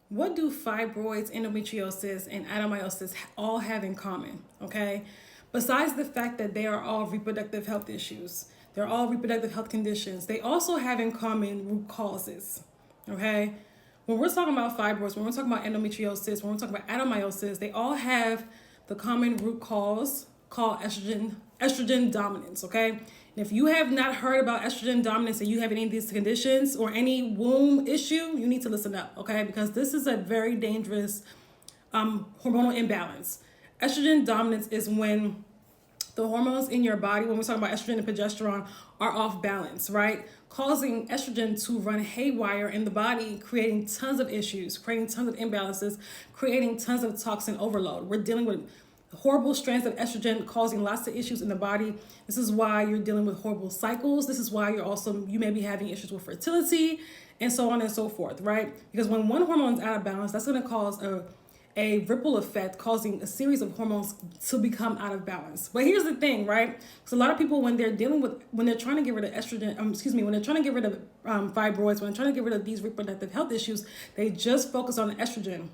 What do fibroids, endometriosis, and adenomyosis all have in common? Okay, besides the fact that they are all reproductive health issues, they're all reproductive health conditions, they also have in common root causes. Okay, when we're talking about fibroids, when we're talking about endometriosis, when we're talking about adenomyosis, they all have the common root cause called estrogen dominance. Okay, and if you have not heard about estrogen dominance and you have any of these conditions or any womb issue, you need to listen up. Okay, because this is a very dangerous hormonal imbalance. Estrogen dominance is when the hormones in your body, when we're talking about estrogen and progesterone, are off balance, right? Causing estrogen to run haywire in the body, creating tons of issues, creating tons of imbalances, creating tons of toxin overload. We're dealing with horrible strands of estrogen causing lots of issues in the body. This is why you're dealing with horrible cycles. This is why you may be having issues with fertility and so on and so forth, right? Because when one hormone is out of balance, that's going to cause a ripple effect, causing a series of hormones to become out of balance. But here's the thing, right? Because a lot of people, when they're trying to get rid of estrogen, when they're trying to get rid of fibroids, when they're trying to get rid of these reproductive health issues, they just focus on the estrogen.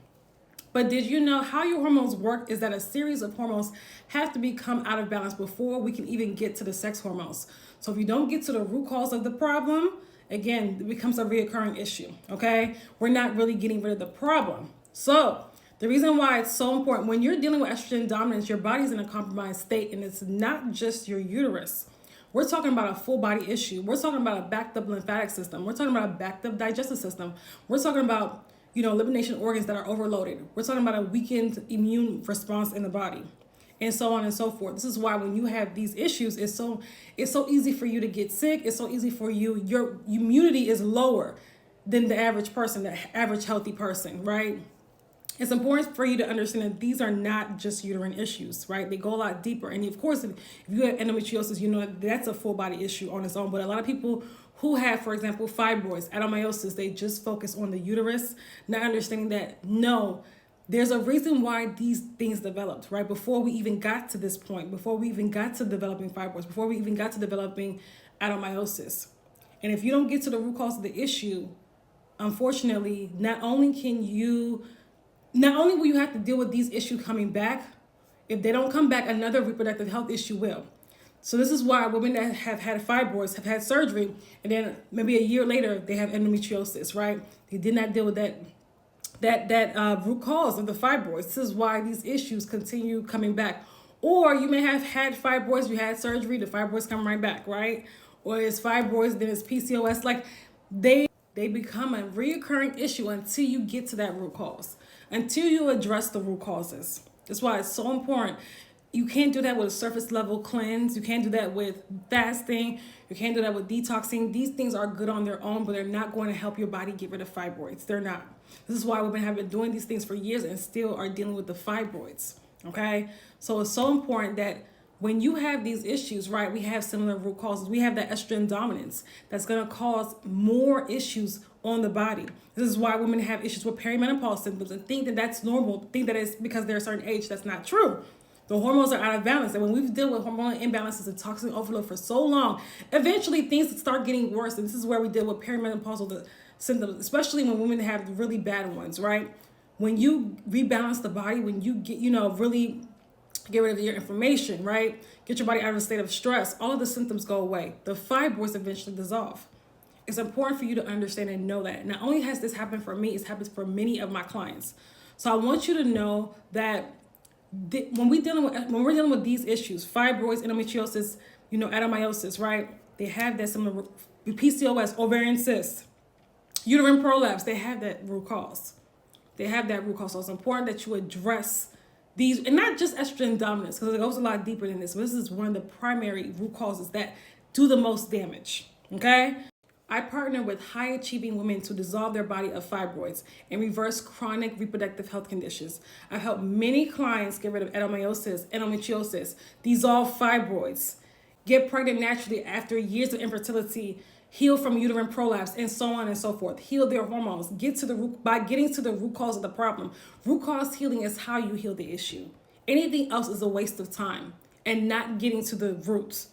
But did you know how your hormones work is that a series of hormones have to become out of balance before we can even get to the sex hormones. So if you don't get to the root cause of the problem, again, it becomes a reoccurring issue, okay? We're not really getting rid of the problem. So the reason why it's so important, when you're dealing with estrogen dominance, your body's in a compromised state, and it's not just your uterus. We're talking about a full body issue. We're talking about a backed up lymphatic system. We're talking about a backed up digestive system. We're talking about, elimination organs that are overloaded. We're talking about a weakened immune response in the body, and so on and so forth. This is why when you have these issues, it's so easy for you to get sick. It's so easy for you. Your immunity is lower than the average person, the average healthy person, right? It's important for you to understand that these are not just uterine issues, right? They go a lot deeper. And of course, if you have endometriosis, that's a full body issue on its own. But a lot of people who have, for example, fibroids, adenomyosis, they just focus on the uterus, not understanding that, no, there's a reason why these things developed, right? Before we even got to this point, before we even got to developing fibroids, before we even got to developing adenomyosis. And if you don't get to the root cause of the issue, unfortunately, not only will you have to deal with these issues coming back, if they don't come back, another reproductive health issue will. So this is why women that have had fibroids have had surgery, and then maybe a year later they have endometriosis, right? They did not deal with that root cause of the fibroids. This is why these issues continue coming back. Or you may have had fibroids, you had surgery, the fibroids come right back, right? Or it's fibroids, then it's PCOS. Like they become a reoccurring issue until you get to that root cause, until you address the root causes. That's why it's so important. You can't do that with a surface level cleanse. You can't do that with fasting. You can't do that with detoxing. These things are good on their own, but they're not going to help your body get rid of fibroids. They're not. This is why women have been doing these things for years and still are dealing with the fibroids, okay? So it's so important that when you have these issues, right, we have similar root causes. We have that estrogen dominance that's going to cause more issues on the body. This is why women have issues with perimenopause symptoms and think that that's normal, think that it's because they're a certain age. That's not true. The hormones are out of balance. And when we've dealt with hormonal imbalances and toxin overload for so long, eventually things start getting worse. And this is where we deal with perimenopausal symptoms, especially when women have really bad ones, right? When you rebalance the body, when you get, really get rid of your inflammation, right? Get your body out of a state of stress, all of the symptoms go away. The fibroids eventually dissolve. It's important for you to understand and know that. Not only has this happened for me, it's happened for many of my clients. So I want you to know that when we're dealing with these issues, fibroids, endometriosis, adenomyosis, right? They have that similar PCOS, ovarian cysts, uterine prolapse. They have that root cause. So it's important that you address these, and not just estrogen dominance, because it goes a lot deeper than this. But this is one of the primary root causes that do the most damage. Okay. I partner with high-achieving women to dissolve their body of fibroids and reverse chronic reproductive health conditions. I've helped many clients get rid of adenomyosis, endometriosis, dissolve fibroids, get pregnant naturally after years of infertility, heal from uterine prolapse, and so on and so forth. Heal their hormones. By getting to the root cause of the problem. Root cause healing is how you heal the issue. Anything else is a waste of time and not getting to the roots.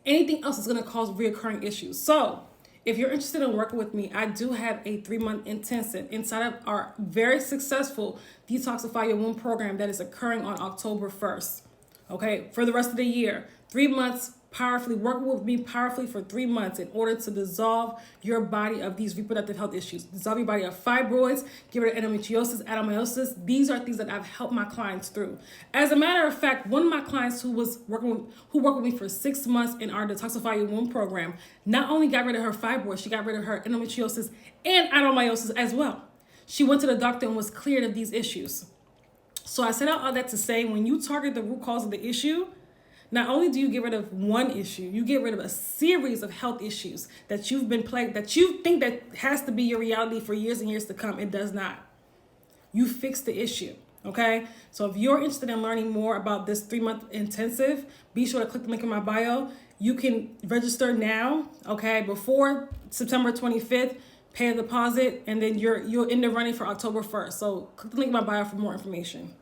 Anything else is going to cause reoccurring issues. So if you're interested in working with me, I do have a 3-month intensive inside of our very successful Detoxify Your Womb program that is occurring on October 1st. Okay, for the rest of the year, 3 months powerfully, work with me powerfully for 3 months in order to dissolve your body of these reproductive health issues. Dissolve your body of fibroids, get rid of endometriosis, adenomyosis. These are things that I've helped my clients through. As a matter of fact, one of my clients who worked with me for 6 months in our Detoxify Your Womb program, not only got rid of her fibroids, she got rid of her endometriosis and adenomyosis as well. She went to the doctor and was cleared of these issues. So I said all that to say, when you target the root cause of the issue, not only do you get rid of one issue, you get rid of a series of health issues that you've been plagued, that you think that has to be your reality for years and years to come. It does not. You fix the issue, okay? So if you're interested in learning more about this 3-month intensive, be sure to click the link in my bio. You can register now, okay, before September 25th, pay a deposit, and then you're in the running for October 1st. So click the link in my bio for more information.